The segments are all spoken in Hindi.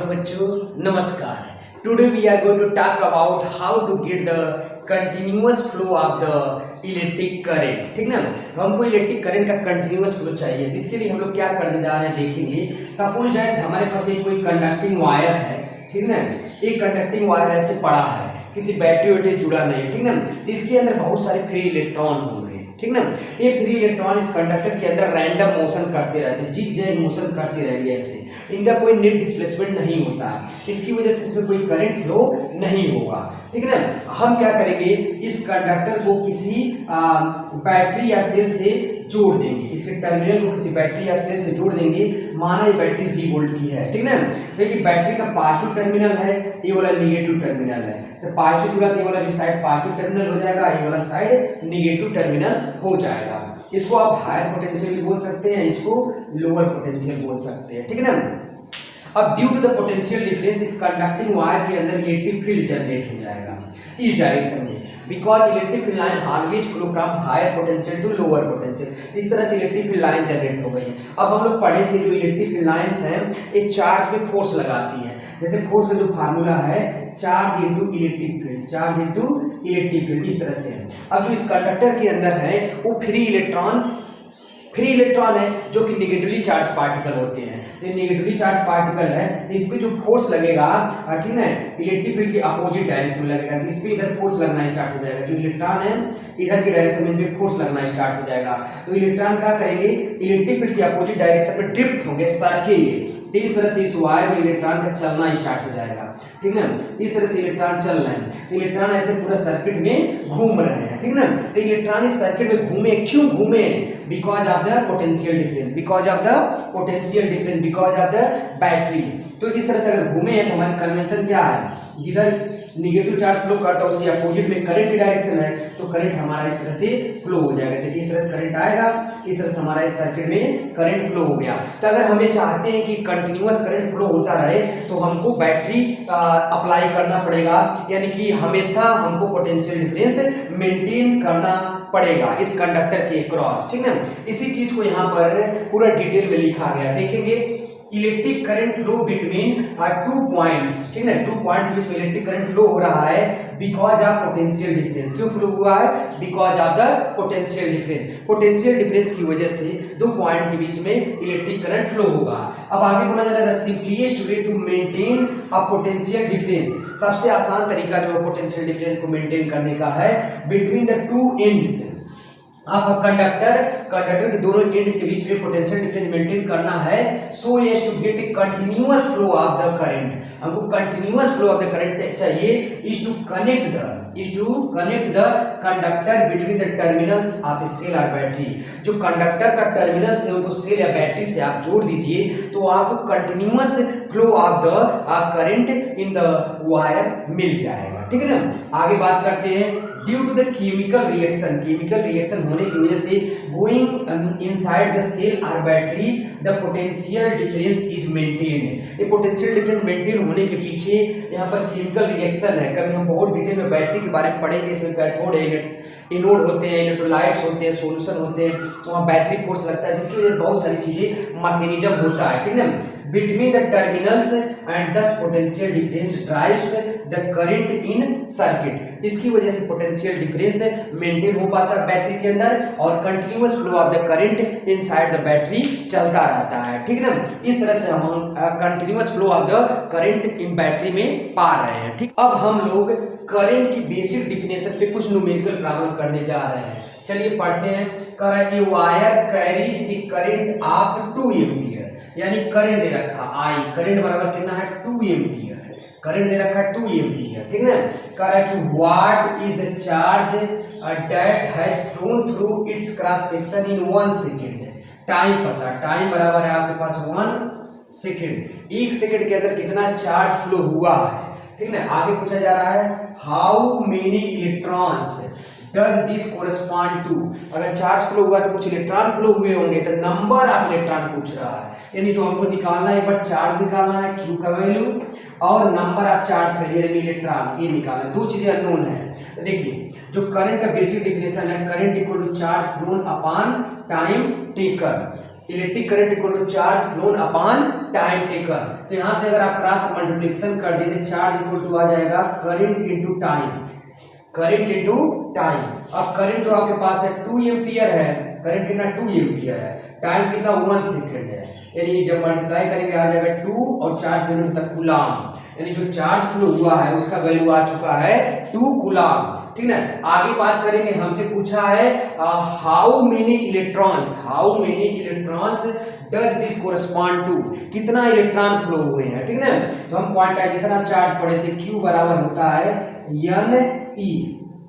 हेलो बच्चों, नमस्कार। Today we are going to talk about how to get the continuous flow of the electric current. ठीक ना, तो हमको इलेक्ट्रिक करंट का कंटिन्यूअस फ्लो चाहिए। इसके लिए हम लोग क्या करने जा रहे हैं देखेंगे। सपोज दैट हमारे पास एक कोई कंडक्टिंग वायर है, ठीक ना, एक कंडक्टिंग वायर ऐसे पड़ा है, किसी बैटरी वैटरी जुड़ा नहीं है, ठीक ना। तो इसके अंदर बहुत सारे फ्री इलेक्ट्रॉन होंगे, ठीक ना। ये फ्री इलेक्ट्रॉन इस कंडक्टर के अंदर रैंडम मोशन करते रहते हैं, जिग जैग मोशन करते रहेंगे ऐसे। इनका कोई नेट डिस्प्लेसमेंट नहीं होता, इसकी वजह से इसमें कोई करंट फ्लो नहीं होगा, ठीक है ना। हम क्या करेंगे, इस कंडक्टर को किसी बैटरी या सेल से जोड़ देंगे, इसके टर्मिनल को किसी बैटरी या सेल से जोड़ देंगे। माना ये बैटरी V वोल्ट की है, ठीक ना। तो ये बैटरी का पॉजिटिव टर्मिनल है, ये वाला निगेटिव टर्मिनल है। तो पॉजिटिव जुड़ा तो ये वाला साइड पॉजिटिव टर्मिनल हो जाएगा, ये वाला साइड निगेटिव टर्मिनल हो जाएगा। इसको आप हायर पोटेंशियल भी बोल सकते हैं, इसको लोअर पोटेंशियल बोल सकते हैं, ठीक है ना। अब due to the potential difference इस कंडक्टिंग वायर के अंदर इलेक्ट्रिक फील्ड जनरेट हो जाएगा इस डायरेक्शन में, because electric field line always flow from higher potential to lower potential. इस तरह से इलेक्ट्रिक फील्ड लाइन जनरेट हो गई है। अब हम लोग पढ़े थे जो इलेक्ट्रिक फील्ड लाइंस हैं ये चार्ज पे फोर्स लगाती हैं। जैसे फोर्स का जो फार्मूला है charge into electric field, charge into electric field, इस तरह से है। अब जो इस कंडक्टर के अंदर है वो फ्री इलेक्ट्रॉन है जो कि निगेटिवली चार्ज पार्टिकल होते हैं। तो निगेटिवली चार्ज पार्टिकल है, तो इस पे जो फोर्स लगेगा, ठीक है, इलेक्ट्रिक फील्ड के अपोजिट डायरेक्शन में लगेगा। तो इस पे इधर फोर्स लगना स्टार्ट हो जाएगा, जो इलेक्ट्रॉन है इधर के डायरेक्शन में भी फोर्स लगना स्टार्ट हो जाएगा। तो इलेक्ट्रॉन क्या करेंगे, इलेक्ट्रिक फील्ड के अपोजिट डायरेक्शन में ड्रिफ्ट होंगे, सरकेंगे। तो इस तरह से इस वायर में इलेक्ट्रॉन का चलना स्टार्ट हो जाएगा, ठीक है। इस तरह से इलेक्ट्रॉन चल रहे हैं, तो इलेक्ट्रॉन ऐसे पूरा सर्किट में घूम रहे हैं, ठीक ना। तो इलेक्ट्रॉन इस सर्किट में घूमे, क्यों घूमे, because of the potential difference, because of the potential difference, because of the battery. तो इस तरह से अगर घूमे हैं तो हमारी कन्वेंशन क्या है, जिधर निगेटिव चार्ज फ्लो करता है उसके अपोजिट में करंट की डायरेक्शन है, तो करंट हमारा इस तरह से फ्लो हो जाएगा। देखिए इस तरह से करंट आएगा, इस तरह से हमारा इस सर्किट में करंट फ्लो हो गया। तो अगर हमें चाहते हैं कि कंटिन्यूअस करंट फ्लो होता रहे तो हमको बैटरी अप्लाई करना पड़ेगा, यानी कि हमेशा हमको पोटेंशियल डिफरेंस मेंटेन करना पड़ेगा इस कंडक्टर के क्रॉस, ठीक है। इसी चीज को यहाँ पर पूरा डिटेल में लिखा गया, देखेंगे। Electric current flow between two points, ठीक है, 2 पॉइंट के बीच में इलेक्ट्रिक करंट फ्लो हो रहा है बिकॉज ऑफ पोटेंशियल डिफरेंस। क्यों फ्लो हुआ है, because of the potential difference. Potential difference की वजह से 2 पॉइंट के बीच में इलेक्ट्रिक करंट फ्लो होगा। अब आगे बोला जा रहा है simplest way to maintain a potential difference. सबसे आसान तरीका जो पोटेंशियल डिफरेंस को मेंटेन करने का है बिटवीन द टू एंड्स। आप कंडक्टर के दोनों एंड के बीच में पोटेंशियल डिफरेंस मेंटेन करना है, so as to get a continuous flow of the current. हमको continuous flow of the current चाहिए, is to connect the conductor between the terminals of a cell और बैटरी। जो कंडक्टर का टर्मिनल्स है उनको सेल या बैटरी से आप जोड़ दीजिए, तो आपको continuous flow of the current in the wire मिल जाएगा, ठीक है ना। आगे बात करते हैं due to the chemical reaction होने की वजह से गोइंग इनसाइड द सेल और battery the potential difference is maintained. ये पोटेंशियल डिफरेंस मेंटेन होने के पीछे यहाँ पर केमिकल रिएक्शन है। कभी हम बहुत डिटेल में बैटरी के बारे में पढ़ेंगे, इसमें कैथोड है, एनोड होते हैं, इलेक्ट्रोलाइट्स होते हैं, सॉल्यूशन होते हैं, वहाँ बैटरी फोर्स लगता है, जिसकी वजह से बहुत सारी चीजें मैकेनिज्म होता है, ठीक है ना। Between the terminals and thus potential difference drives the current in circuit। इसकी वजह से पोटेंशियल डिफरेंस मेंटेन हो पाता है बैटरी के अंदर और continuous flow of the current inside the battery चलता रहता है, ठीक है ना। इस तरह से हम continuous flow of the current in battery में पा रहे हैं, ठीक। अब हम लोग करंट की बेसिक डिफिनेशन पे कुछ न्यूमेरिकल प्रॉब्लम करने जा रहे हैं। चलिए पढ़ते हैं। कह रहा है wire carries the current of 2 ampere, यानी करंट दे रखा आई, करंट बराबर कितना है 2 एम्पीयर, करंट दे रखा है 2 एम्पीयर, ठीक है। कह रहा है कि what is the charge that has phloem through it's cross section in 1 second. Time पता, टाइम बराबर है आपके पास 1 सेकंड। 1 सेकंड के अंदर कितना चार्ज फ्लो हुआ है, ठीक है। आगे पूछा जा रहा है how many electrons does this correspond to. अगर चार्ज फ्लो हुआ तो कुछ इलेक्ट्रॉन फ्लो हुए होंगे, तो नंबर ऑफ इलेक्ट्रॉन पूछ रहा है, यानी जो हमको निकालना है, एक बार चार्ज निकालना है क्यू का वैल्यू और नंबर ऑफ चार्ज का इलेक्ट्रॉन ये निकालना है। 2 चीजें अननोन है। देखिए जो करंट का बेसिक डिफिनेशन है, current equal to charge flown upon time taken. Electric current equal to charge flown upon time taken. तो यहाँ से अगर आप क्रॉस मल्टीप्लिकेशन कर दें तो चार्ज इक्वल टू आ जाएगा current into time, current into time. अब करंट जो आपके पास है 2 एम्पियर है, करंट कितना 2 एम्पियर है, टाइम कितना 1 सेकेंड है, यानी जब मल्टीप्लाई करेंगे आ जाएगा 2 और चार्ज कितना होता है कूलाम, यानी जो चार्ज फ्लो हुआ है उसका वैल्यू आ चुका है 2 कूलाम। ठीक है, आगे बात करेंगे, हमसे पूछा है how many electrons does this correspond to, कितना इलेक्ट्रॉन फ्लो हुए हैं। ठीक है, तो हम क्वांटाइजेशन ऑफ चार्ज पढ़े थे, Q बराबर होता है NE,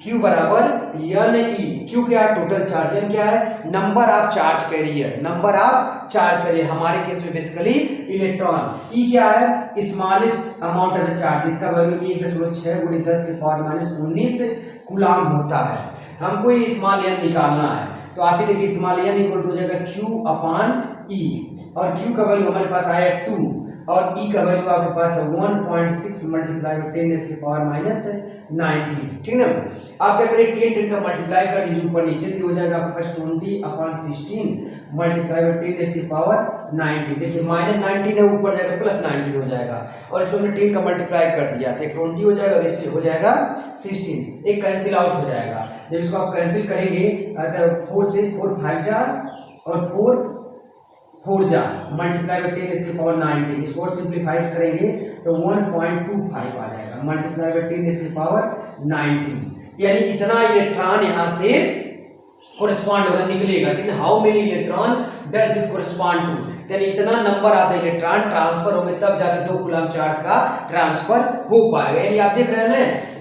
Q बराबर NE, Q क्या है टोटल चार्ज, N क्या है number of charge carrier, number of charge carrier, हमारे केस में बेसिकली इलेक्ट्रॉन। E क्या है smallest amount of the charge, इसका वैल्यू 1.6 × 10 की पावर -19 कूलाम होता है। हमको ये स्मॉल n निकालना है, तो आप ही देखिए स्मॉल n इक्वल टू हो जाएगा Q/E, और Q का वैल्यू हमारे पास आया 2 और E का वैल्यू आपके पास है 1.6 मल्टीप्लाई बाय 10 की पावर -19। ठीक है, आप क्या करें 10 का मल्टीप्लाई कर दीजिए ऊपर नीचे, तो हो जाएगा आपके पास 20/16 मल्टीप्लाई बाय 10 की पावर 19। देखिए -19 है ऊपर जाएगा +19 हो जाएगा, और इसमें हमने 10 का मल्टीप्लाई कर दिया तो 20 हो जाएगा और इससे हो जाएगा 16, एक कैंसिल आउट हो जाएगा। जब इसको आप कैंसिल करेंगे तो 4 से 4 5 जा और 4 जा मल्टीप्लाई बाय 10 इसकी पावर 19, इसको और सिंप्लीफाइड करेंगे तो 1.25 आ जाएगा मल्टीप्लाई बाय 10 इसकी पावर 19, यानी इतना इलेक्ट्रॉन यहाँ से कोरिस्पॉन्ड होगा निकलेगा। ठीक है, how many electron does this correspond to, यानी इतना number of the electron transfer होंगे तब जाके 2 कूलम चार्ज का ट्रांसफर हो पाएगा। यानी आप देख रहे हैं ना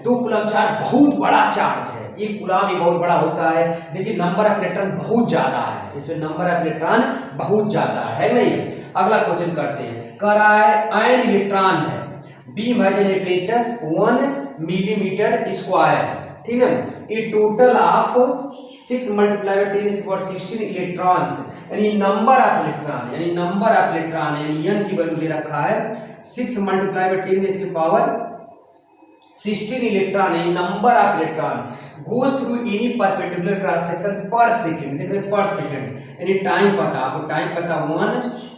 2 कूलम चार्ज बहुत बड़ा चार्ज है, 1 कूलम ही बहुत बड़ा होता है, लेकिन नंबर ऑफ इलेक्ट्रॉन बहुत ज्यादा है, इसमें नंबर ऑफ इलेक्ट्रॉन बहुत ज्यादा है नहीं। अगला क्वेश्चन करते हैं, कह रहा है आयन इलेक्ट्रॉन है, बीम है जनरेटर्स 1 मिलीमीटर स्क्वायर। ठीक है, ए टोटल ऑफ 6 मल्टीप्लाई बाय 10 की पावर 16 इलेक्ट्रॉन्स, यानी नंबर ऑफ इलेक्ट्रॉन, यानी n की वैल्यू दे रखा है 6 मल्टीप्लाई बाय 10 की पावर 16 इलेक्ट्रॉन, यानी number of electron goes through any perpendicular cross section पर सेकंड। देख रहे हैं पर सेकंड, यानी टाइम पता, आपको टाइम पता 1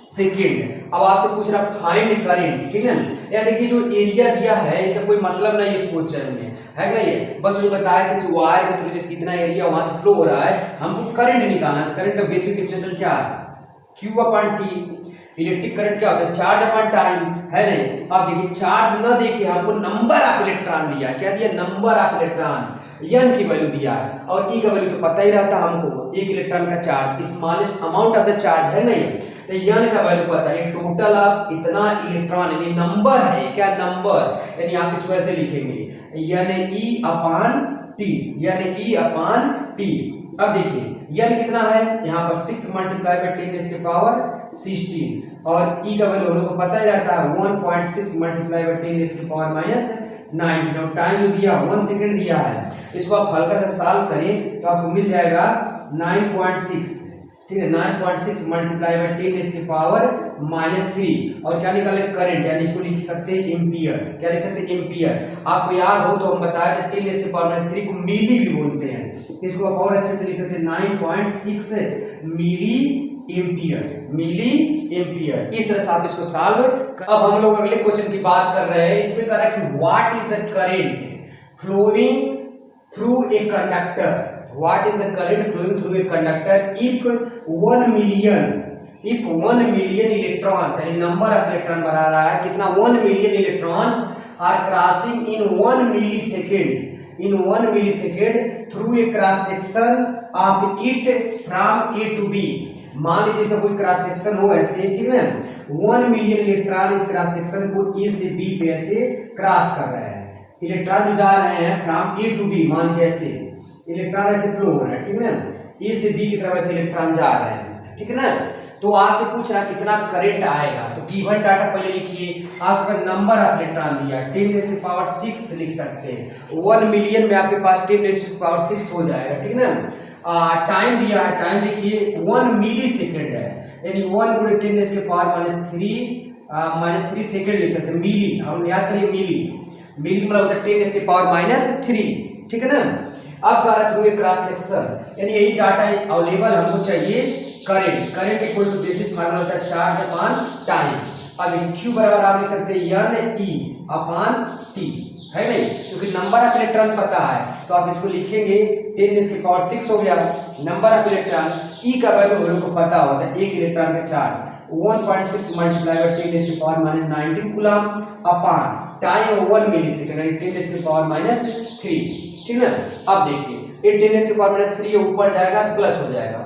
सेकंड। अब आपसे पूछ रहा फाइंड करंट। ठीक है, या देखिए जो एरिया दिया है इसका कोई मतलब नहीं इस क्वेश्चन में है ना, ये बस मुझे बताया कि वायर के थ्रू जिस कितना एरिया वहां से फ्लो हो रहा है, हमको करंट निकालना है। करंट का बेसिक डेफिनेशन क्या है Q/T। इलेक्ट्रिक करंट क्या होता है चार्ज अपॉन टाइम, है नहीं। अब देखिए चार्ज न देखिए हमको नंबर ऑफ इलेक्ट्रॉन दिया, क्या दिया नंबर ऑफ इलेक्ट्रॉन, n की वैल्यू दिया है, और E का वैल्यू तो पता ही रहता हमको, 1 इलेक्ट्रॉन का charge smallest amount of the charge है नहीं, तो n का वैल्यू पता है, टोटल ऑफ इतना इलेक्ट्रॉन, यानी नंबर है, क्या नंबर, यानी आप इसको ऐसे लिखेंगे E/T। अब देखिए n कितना है यहाँ पर 6 मल्टीप्लाई बाय 10 की पावर 16, और E का वैल्यू हम लोग को पता ही रहता है 1.6 मल्टीप्लाई बाय 10 की पावर -19, और टाइम जो दिया 1 सेकंड दिया है, इसको आप हल्का सा सॉल्व करें तो आपको मिल जाएगा 9.6। ठीक है, 9.6 मल्टीप्लाई बाय 10 की पावर -3, और क्या निकाले करंट, यानी इसको लिख सकते हैं एम्पियर। क्या लिख सकते हैं एम्पियर। आपको याद हो तो हम बताया था 10 की पावर -3 को मिली भी बोलते हैं, इसको आप और अच्छे से लिख सकते हैं 9.6 मिली एम्पियर। इस तरह से आप इसको सॉल्व। अब हम लोग अगले क्वेश्चन की बात कर रहे हैं, इसमें कह रहा है कि what is the current flowing through a conductor, what is the current flowing through a conductor if 1 million electrons, यानी नंबर ऑफ इलेक्ट्रॉन बता रहा है कितना 1 million electrons are crossing in 1 millisecond through a cross section of it from A to B. मान लीजिए इसका कोई क्रॉस सेक्शन हो ऐसे, ठीक है 1 मिलियन इलेक्ट्रॉन इस क्रॉस सेक्शन को ए से बी पे ऐसे क्रॉस कर रहे हैं, इलेक्ट्रॉन जो जा रहे हैं फ्रॉम ए टू बी, मान लीजिए ऐसे इलेक्ट्रॉन ऐसे फ्लो हो रहा है, ठीक है ना, ए से बी की तरफ ऐसे इलेक्ट्रॉन जा रहे हैं, ठीक है ना। तो आपसे पूछ रहा है कितना करंट आएगा, तो गिवन डाटा पहले लिखिए, आपका नंबर ऑफ इलेक्ट्रॉन दिया 10⁻⁶ लिख सकते हैं, 1 मिलियन में आपके पास 10⁻⁶ हो जाएगा, ठीक है ना। टाइम दिया है, टाइम लिखिए 1 मिली सेकेंड है, यानी 1 × 10⁻³ सेकेंड लिख सकते हैं, मिली, हम याद करिए मिली मतलब होता है 10⁻³ ठीक है ना। अब कह रहा है क्रॉस सेक्शन, यानी यही डाटा अवेलेबल हमको चाहिए। Current equal to basic formula होता है चार्ज अपॉन टाइम, अब देखिए Q बराबर आप लिख सकते हैं NE/T, है नहीं, क्योंकि नंबर ऑफ इलेक्ट्रॉन पता है तो आप इसको लिखेंगे 10⁶ हो गया नंबर ऑफ इलेक्ट्रॉन। E का वैल्यू हम लोग को पता होता है, एक इलेक्ट्रॉन का charge 1.6 × 10⁻19 coulomb upon time 1 millisecond 10⁻³ ठीक है। अब देखिए ये 10⁻³ ऊपर जाएगा तो प्लस हो जाएगा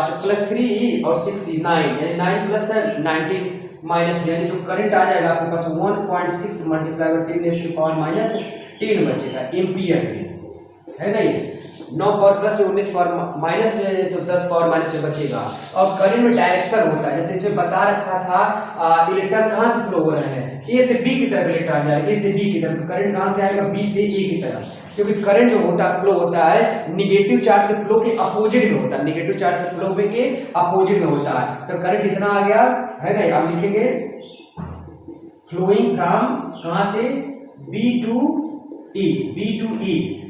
तो +3 और 6 9 यानी 9 + 19 माइनस यानी जो करंट आ जाएगा आपके पास 1.6 × 10⁻10 बचेगा एम्पियर में, है ना। ये 9 पावर प्लस 19 पावर माइनस में तो 10 पावर माइनस में बचेगा। और करंट में डायरेक्शन होता है, जैसे इसमें बता रखा था इलेक्ट्रॉन कहाँ से फ्लो हो रहे हैं, ए से बी की तरफ इलेक्ट्रॉन जा रहे हैं, ए से बी की तरफ, तो करंट कहाँ से आएगा बी से ए की तरफ, क्योंकि करंट जो होता है फ्लो होता है निगेटिव चार्ज के फ्लो के अपोजिट में होता है, नेगेटिव चार्ज के फ्लो में के अपोजिट में होता है। तो करंट इतना आ गया, है ना। आप लिखेंगे फ्लोइंग फ्रॉम कहाँ से बी टू ए,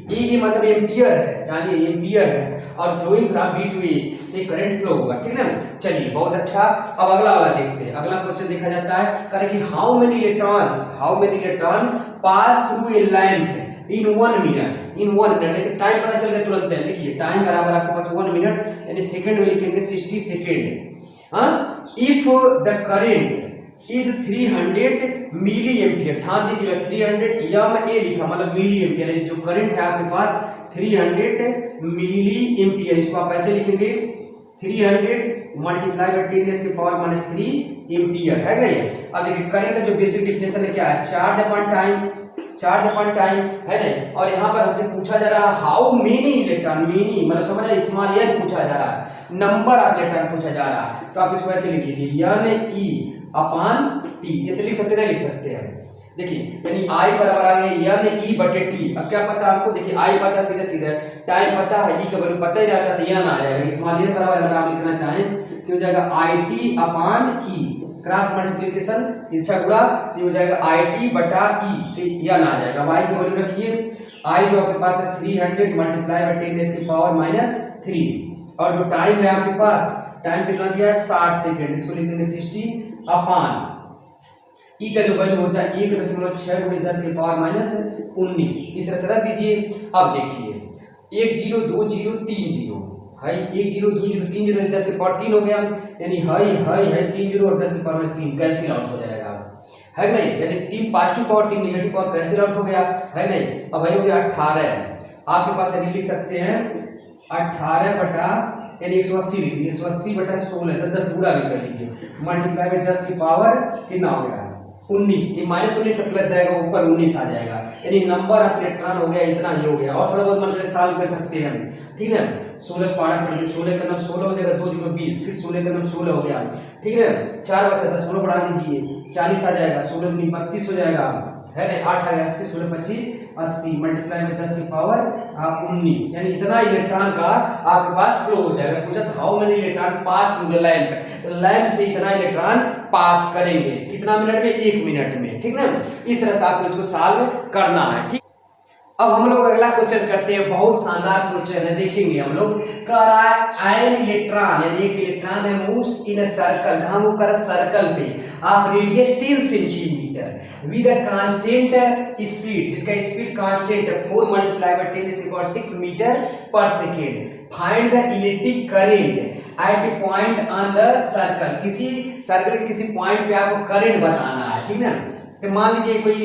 ए मतलब एम्पियर है, जानिए एम्पियर है, और फ्लोइंग फ्रॉम बी टू ए से करंट फ्लो होगा, ठीक है ना। चलिए बहुत अच्छा। अब अगला वाला देखते हैं। अगला क्वेश्चन देखा जाता है करे कि how many electron pass through a lamp in 1 minute. लेकिन टाइम पता चल गया तुरंत है, लिखिए टाइम बराबर आपके पास 1 मिनट यानी सेकंड में लिखेंगे 60 second. If the current is 300 milli ampere, ध्यान दीजिएगा 300 MA लिखा मतलब मिली एम्पियर, जो करंट है आपके पास 300 मिली एम्पियर, इसको आप ऐसे लिखेंगे 300 × 10⁻³ एम्पियर, है ना। अब देखिए करंट का जो बेसिक डेफिनेशन है क्या है, चार्ज अपॉन टाइम, है ना। और यहाँ पर हमसे पूछा जा रहा है हाउ मेनी इलेक्ट्रॉन, मेनी मतलब समझ रहे स्मॉल एन पूछा जा रहा है, नंबर ऑफ इलेक्ट्रॉन पूछा जा रहा है, तो आप इसको ऐसे लिख लीजिए NE/T, ऐसे लिख सकते हैं, लिख सकते हैं। देखिए यानी I बराबर आ गया NE/T। अब क्या पता आपको, देखिए I पता सीधा टाइम पता है, E का वैल्यू पता ही रहता है तो n आ जाएगा, स्मॉल n बराबर अगर आप लिखना चाहें तो हो जाएगा IT/E, क्रॉस मल्टीप्लिकेशन तिरछा गुणा तो हो जाएगा IT/E से n आ जाएगा। y की वैल्यू रखिए, I जो आपके पास है 300 × 10⁻³ और जो टाइम है आपके पास, टाइम कितना दिया है 60 सेकंड, इसको लिख देंगे 60/, E का जो वैल्यू होता है 1.6 × 10⁻19, इस तरह से रख दीजिए। अब देखिए 1 0 2 0 3 0 है, 1 0 2 0 3 0 10⁻³ हो गया, यानी है 3 0 और 10⁻³ कैंसिल आउट हो जाएगा, है नहीं, यानी 3 positive power 3 negative power cancel out हो गया, है नहीं। अब भाई हो गया 18, आपके पास यदि लिख सकते हैं 18 बटा यानी 180 लिखिए, 180/16 तो 10 गुणा भी कर लीजिए, मल्टीप्लाई में 10 की पावर कितना हो गया 19, ये -19 से प्लस जाएगा ऊपर 19 आ जाएगा, यानी नंबर ऑफ इलेक्ट्रॉन हो गया इतना ही हो गया। और थोड़ा बहुत मतलब सॉल्व कर सकते हैं, ठीक है। 16 पारा पड़ेगा, 16 का नाम 16 हो जाएगा, 2 0 20, फिर 16 का नाम 16 हो गया, ठीक है। 4 बचा 10 16 बढ़ा लीजिए 40 आ जाएगा, 16 दूनी 32 हो जाएगा, है ना। 8 आ गया 80, 16 25 80, मल्टीप्लाई में 10 की पावर 19, यानी इतना इलेक्ट्रॉन का आपके पास फ्लो हो जाएगा। पूछा था how many electron pass through the lamp, तो लैंप से इतना इलेक्ट्रॉन पास करेंगे, कितना मिनट में 1 मिनट में, ठीक ना। इस तरह से आपको इसको सॉल्व करना है, ठीक। अब हम लोग अगला क्वेश्चन करते हैं, बहुत शानदार क्वेश्चन है, देखेंगे हम लोग। कह रहा है आयन इलेक्ट्रॉन यानी एक इलेक्ट्रॉन है मूव्स इन अ सर्कल, कहां मूव कर रहा है सर्कल पे, of radius 10 centimetre with a constant speed, जिसका स्पीड कांस्टेंट है 4 × 10⁻6 मीटर पर second. Find the electric current eight point on the circle, किसी सर्कल के किसी पॉइंट पे आपको करंट बताना है, ठीक ना। तो मान लीजिए कोई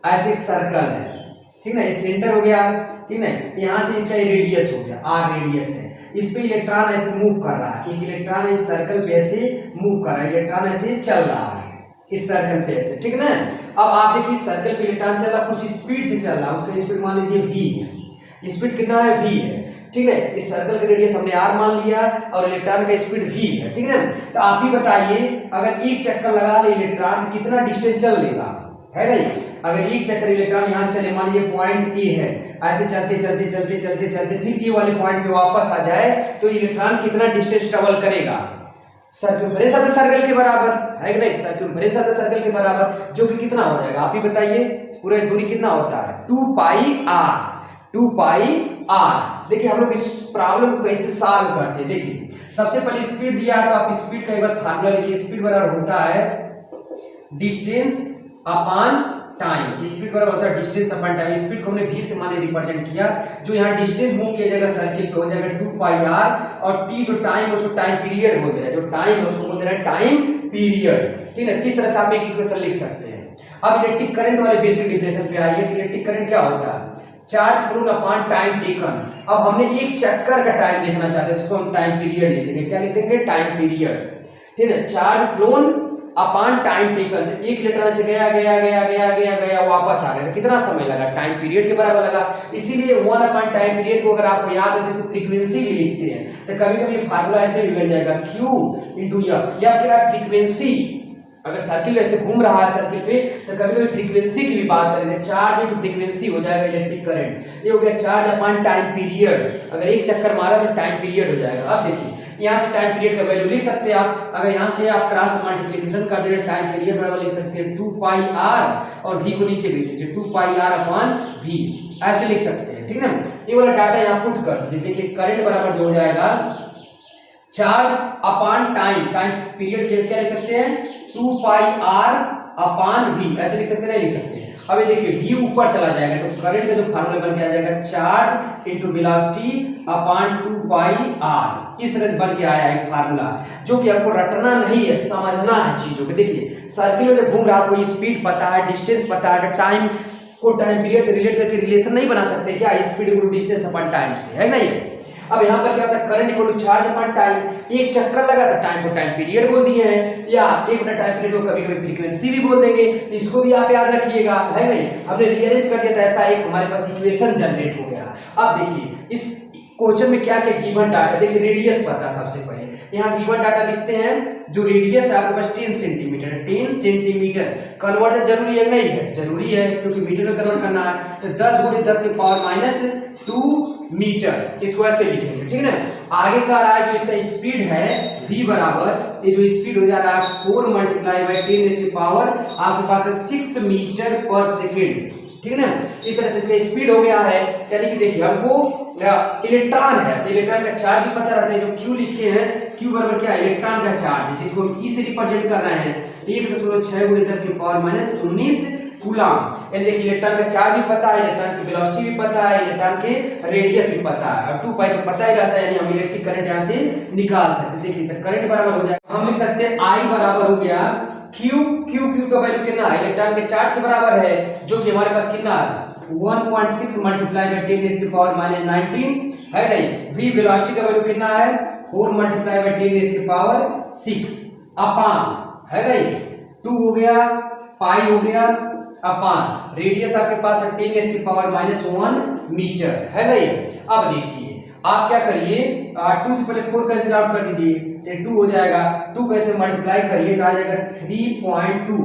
ऐसे सर्कल है, ठीक ना, ये सेंटर हो गया, ठीक ना, यहाँ से इसका रेडियस हो गया, r रेडियस है, इस पे इलेक्ट्रॉन ऐसे मूव कर रहा है, एक इलेक्ट्रॉन इस सर्कल पे ऐसे मूव कर रहा है, इलेक्ट्रॉन ऐसे चल रहा है इस सर्कल पे ऐसे, ठीक ना। अब आप देखिए सर्कल पे इलेक्ट्रॉन चल रहा है, कुछ स्पीड से चल रहा है, उसका स्पीड मान लीजिए v है, स्पीड कितना है v है, ठीक है। इस सर्कल का रेडियस हमने r मान लिया और इलेक्ट्रॉन का स्पीड v है, ठीक है। तो आप ही बताइए अगर एक चक्कर लगा ले इलेक्ट्रॉन तो कितना डिस्टेंस चल लेगा, है नहीं। अगर एक चक्कर इलेक्ट्रॉन यहाँ चले, मान लीजिए पॉइंट ए है, ऐसे चलते चलते चलते चलते चलते फिर ए वाले पॉइंट पे वापस आ जाए तो इलेक्ट्रॉन कितना डिस्टेंस ट्रेवल करेगा, सर्कम्फरेंस ऑफ द सर्कल के बराबर, है कि नहीं, सर्कम्फरेंस ऑफ द सर्कल के बराबर, जो कि कितना हो जाएगा आप ही बताइए, पूरा दूरी कितना होता है 2πr। देखिए हम लोग इस प्रॉब्लम को कैसे सॉल्व करते हैं, देखिए सबसे पहले स्पीड दिया है तो आप स्पीड का एक बार फार्मूला लिखिए। स्पीड बराबर होता है डिस्टेंस अपॉन टाइम। स्पीड बराबर होता है डिस्टेंस अपॉन टाइम। स्पीड को हमने v से माने रिप्रेजेंट किया, जो यहाँ डिस्टेंस मूव किया जाएगा सर्किल पे हो जाएगा 2 पाई r, और t जो टाइम है उसको टाइम पीरियड बोलते हैं, जो टाइम है उसको बोलते हैं टाइम पीरियड। ठीक है, इस तरह से आप एक इक्वेशन लिख सकते हैं। अब इलेक्ट्रिक करंट वाले बेसिक डिफिनेशन पे आइए। तो इलेक्ट्रिक करंट क्या होता है? Charge flown upon time taken. अब हमने एक चक्कर का टाइम देखना चाहते हैं, उसको हम टाइम पीरियड लिख देंगे। क्या लिख देंगे? Time period. ठीक है, charge flown upon time taken. तो एक इलेक्ट्रॉन से गया गया गया गया गया गया वापस आ गया, तो कितना समय लगा? टाइम पीरियड के बराबर लगा। इसीलिए 1 अपॉन टाइम पीरियड को अगर आपको याद है तो इसको फ्रीक्वेंसी भी लिखते हैं। तो कभी कभी फार्मूला ऐसे भी बन जाएगा Q इंटू एफ। या क्या फ्रीक्वेंसी, अगर सर्किल ऐसे घूम रहा है सर्किल पे तो कभी कभी फ्रीक्वेंसी की भी बात करेंगे। चार्ज इंटू फ्रीक्वेंसी हो जाएगा इलेक्ट्रिक करंट। ये हो गया चार्ज अपॉन टाइम पीरियड। अगर एक चक्कर मारा तो टाइम पीरियड हो जाएगा। अब देखिए यहाँ से टाइम पीरियड का वैल्यू लिख सकते हैं आप। अगर यहाँ से आप क्रॉस मल्टीप्लिकेशन कर देंगे, टाइम पीरियड बराबर लिख सकते हैं 2 पाई r, और v को नीचे लिख दीजिए 2 पाई r अपॉन v, ऐसे लिख सकते हैं। ठीक है ना, ये वाला डाटा यहाँ पुट कर दीजिए। देखिए करंट बराबर जो हो जाएगा charge upon time, time period की जगह क्या लिख सकते हैं? 2 पाई r अपॉन v, ऐसे लिख सकते हैं, नहीं लिख सकते हैं। अब ये देखिए v ऊपर चला जाएगा तो करंट का जो फार्मूला बन के आ जाएगा चार्ज इनटू वेलोसिटी अपॉन 2 पाई r। इस तरह से बन के आया है फार्मूला, जो कि आपको रटना नहीं है, समझना है चीजों को। देखिए सर्किल में जब घूम रहा है, आपको स्पीड पता है, डिस्टेंस पता है, टाइम को टाइम पीरियड से रिलेट करके रिलेशन नहीं बना सकते क्या? Speed equal to distance upon time से, है ना ये। अब यहाँ पर क्या होता है? Current equal to charge upon time. एक चक्कर लगा तो टाइम को टाइम पीरियड बोल दिए हैं, या एक मिनट टाइम पीरियड को कभी कभी फ्रीक्वेंसी भी बोल देंगे। तो इसको भी आप याद रखिएगा, है नहीं। हमने रीअरेंज कर दिया तो ऐसा एक हमारे पास इक्वेशन जनरेट हो गया। अब देखिए इस क्वेश्चन में क्या क्या गिवन डाटा, देखिए रेडियस पता सबसे पहले। यहाँ गिवन डाटा लिखते हैं, जो रेडियस है आपके पास 10 सेंटीमीटर है। 10 सेंटीमीटर कन्वर्ट जरूरी है? नहीं है, जरूरी है क्योंकि मीटर में कन्वर्ट करना है। तो 10 गुणे 10 के पावर माइनस 2 मीटर, इसको ऐसे लिखेंगे। ठीक है ना, आगे का रहा है जो इसका स्पीड है v बराबर, ये जो स्पीड हो जा रहा है 4 मल्टीप्लाई बाई 10 इसकी पावर आपके पास है 6 मीटर पर सेकेंड। ठीक है ना, इस तरह से इसका स्पीड हो गया है। यानी कि देखिए हमको इलेक्ट्रॉन है तो इलेक्ट्रॉन का चार्ज भी पता रहता है। जो Q लिखे हैं, Q बराबर क्या है? इलेक्ट्रॉन का चार्ज है, जिसको हम E से रिप्रेजेंट कर रहे हैं 1.6 गुणे 10 की पावर माइनस 19 कूलम। यानी देखिए इलेक्ट्रॉन का चार्ज भी पता है, इलेक्ट्रॉन की वेलोसिटी भी पता है, इलेक्ट्रॉन के रेडियस भी पता है, और 2 पाई तो पता ही रहता है, यानी हम इलेक्ट्रिक करंट यहाँ से निकाल सकते हैं। देखिए तो करंट बराबर हो जाएगा, हम लिख सकते हैं I बराबर हो गया Q का वैल्यू कितना है? इलेक्ट्रॉन के चार्ज के बराबर है, जो कि हमारे पास कितना है? 1.6 मल्टीप्लाई बाई 10 इसकी पावर माइनस 19, है नहीं। v वेलोसिटी का वैल्यू कितना है? 4 मल्टीप्लाई बाई 10 इसकी पावर 6 अपॉन, है नहीं, 2 हो गया, पाई हो गया, अपॉन रेडियस आपके पास है 10 इसकी पावर माइनस 1 मीटर, है नहीं। अब देखिए आप क्या करिए, 2 से पहले 4 कैंसिल आउट कर दीजिए, 2 हो जाएगा। 2 कैसे मल्टीप्लाई करिए तो आ जाएगा 3.2।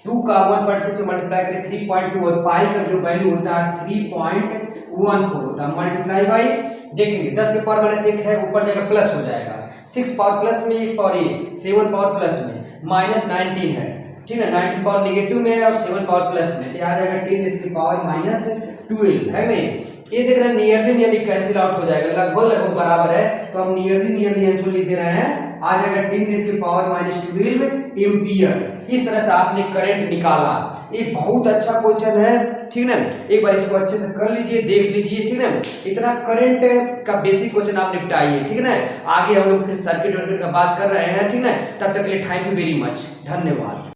2 का 1.6 से मल्टीप्लाई करें 3.2, और पाई का जो वैल्यू होता है 3.14 होता है। मल्टीप्लाई बाई देखेंगे 10 के पावर माइनस 1 है, ऊपर जाएगा प्लस हो जाएगा, 6 पावर प्लस में, 1 पावर 7 पावर प्लस में, माइनस 19 है। ठीक है, 19 पावर नेगेटिव में है और 7 पावर प्लस में, तो आ जाएगा 10 इसकी पावर माइनस 12, है नहीं। ये देख रहे हैं नियरली कैंसिल आउट हो जाएगा, लगभग बराबर है, तो हम नियरली आंसर लिख दे रहे हैं, आ जाएगा 10 इसकी पावर माइनस 12 एम्पियर। इस तरह से आपने करंट निकाला। ये बहुत अच्छा क्वेश्चन है, ठीक है। एक बार इसको अच्छे से कर लीजिए, देख लीजिए, ठीक है। इतना करंट का बेसिक क्वेश्चन आप निपटाइए, ठीक है ना। आगे हम लोग फिर सर्किट वर्किट का बात कर रहे हैं, ठीक है। तब तक के लिए थैंक यू वेरी मच, धन्यवाद।